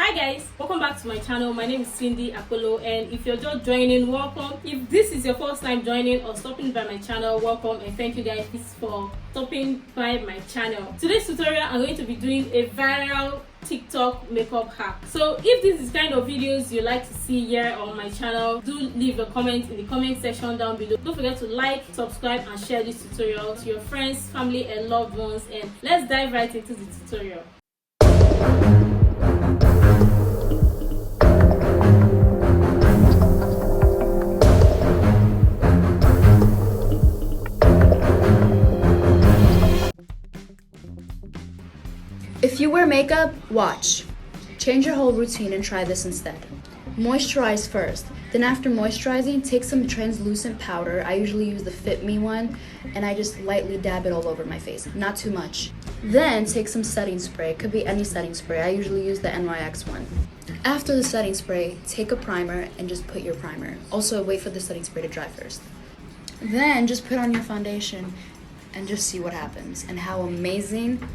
Hi guys, welcome back to my channel. My name is Sindy Akpolo, and if you're just joining, welcome. If this is your first time joining or stopping by my channel, welcome, and thank you guys for stopping by my channel. Today's tutorial, I'm going to be doing a viral TikTok makeup hack. So if this is kind of videos you like to see here on my channel, do leave a comment in the comment section down below. Don't forget to like, subscribe, and share this tutorial to your friends, family, and loved ones. And let's dive right into the tutorial. If you wear makeup, watch. Change your whole routine and try this instead. Moisturize first. Then after moisturizing, take some translucent powder. I usually use the Fit Me one, and I just lightly dab it all over my face, not too much. Then take some setting spray. It could be any setting spray. I usually use the NYX one. After the setting spray, take a primer and just put your primer. Also, wait for the setting spray to dry first. Then just put on your foundation and just see what happens and how amazing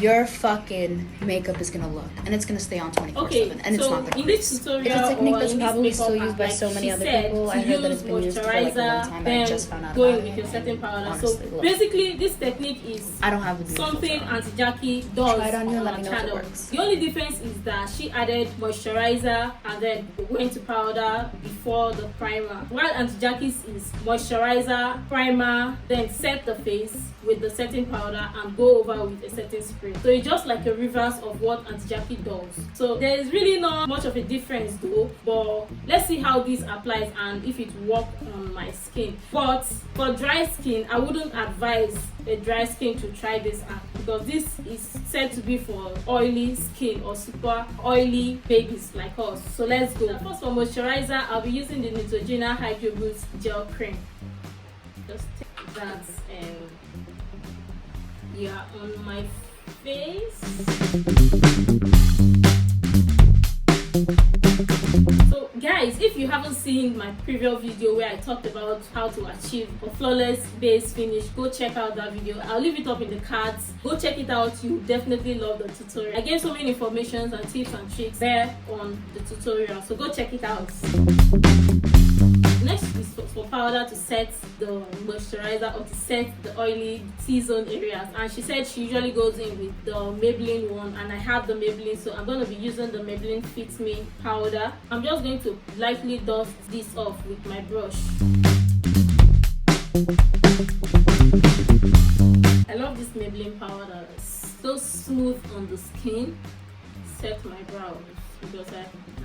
your fucking makeup is gonna look, and it's gonna stay on 24/7, and it's not the crease. It's a technique that's probably still used by so many other people. I heard that it's been used for like a long time. I just found out about it. With your setting powder. Honestly, so basically, this technique is I don't have the something Auntie Jackie does Try it on you and let our me know if it channel. works. The only difference is that she added moisturizer and then went to powder before the primer. While Auntie Jackie's is moisturizer, primer, then set the face with the setting powder and go over with a setting spray. So it's just like a reverse of what Auntie Jackie does. So there is really not much of a difference though, but let's see how this applies and if it works on my skin. But for dry skin, I wouldn't advise a dry skin to try this out because this is said to be for oily skin or super oily babies like us. So let's go. So first, for moisturizer, I'll be using the Neutrogena Hydro Boost Gel Cream. Just take that and on my face. So guys, if you haven't seen my previous video where I talked about how to achieve a flawless base finish, go check out that video. I'll leave it up in the cards. Go check it out. You definitely love the tutorial. I gave so many informations and tips and tricks there on the tutorial, so go check it out. Next is for powder to set the moisturizer or to set the oily T-zone areas, and she said she usually goes in with the Maybelline one, and I have the Maybelline, so I'm going to be using the Maybelline Fit Me powder. I'm just going to lightly dust this off with my brush. I love this Maybelline powder. It's so smooth on the skin. Set my brows because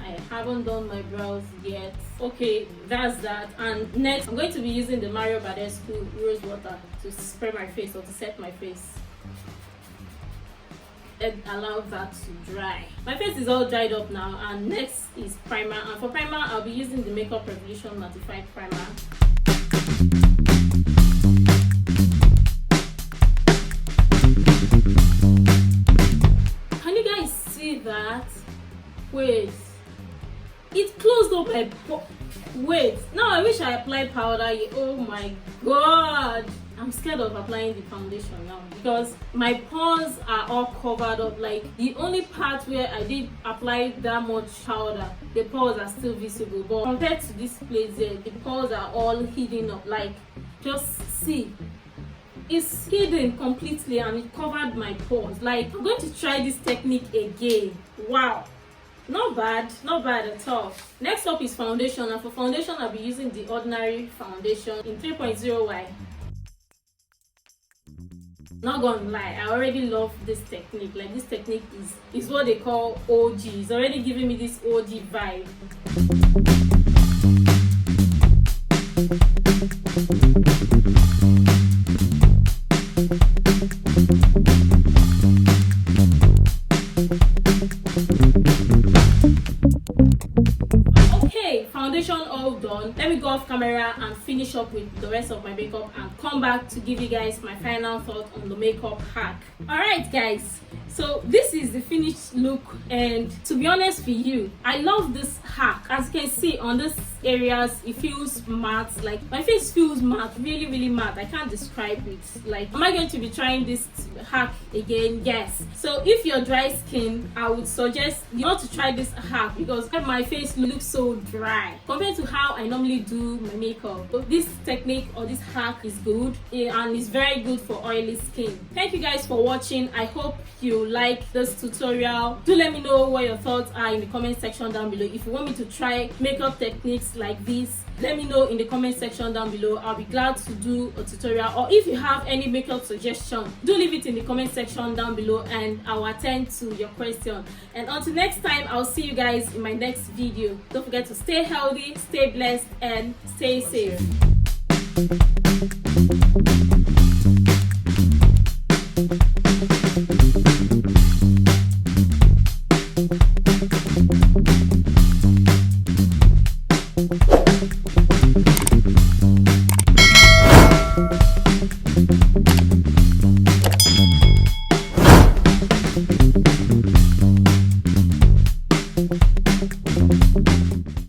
I haven't done my brows yet. Okay, that's that. And next, I'm going to be using the badescu rosewater to spray my face or to set my face and allow that to dry. My face is all dried up now, and next is primer. And for primer, I'll be using the Makeup Revolution Mattifying primer. Can you guys see that? Wait, it closed up my wait, now I wish I applied powder. Oh my god, I'm scared of applying the foundation now because my pores are all covered up. Like the only part where I did apply that much powder, the pores are still visible, but compared to this place here, the pores are all hidden up. Like, just see, it's hidden completely and it covered my pores. Like, I'm going to try this technique again. Wow, not bad at all. Next up is foundation, and for foundation I'll be using the ordinary foundation in 3.0Y. Not gonna lie, I already love this technique. Like, this technique is what they call OG. It's already giving me this OG vibe. Okay, foundation all done. Let me go off camera and finish up with the rest of my makeup and come back to give you guys my final thought on the makeup hack. Alright guys, so this is the finished look, and to be honest with you, I love this hack. As you can see on this areas it feels matte. Like my face feels matte, really matte. I can't describe it. Like, am I going to be trying this hack again? Yes. So if you're dry skin, I would suggest you not to try this hack because my face looks so dry compared to how I normally do my makeup. So this technique or this hack is good and it's very good for oily skin. Thank you guys for watching. I hope you like this tutorial. Do let me know what your thoughts are in the comment section down below. If you want me to try makeup techniques like this, let me know in the comment section down below. I'll be glad to do a tutorial, or if you have any makeup suggestion, do leave it in the comment section down below and I'll attend to your question. And until next time, I'll see you guys in my next video. Don't forget to stay healthy, stay blessed, and stay safe. Thank you.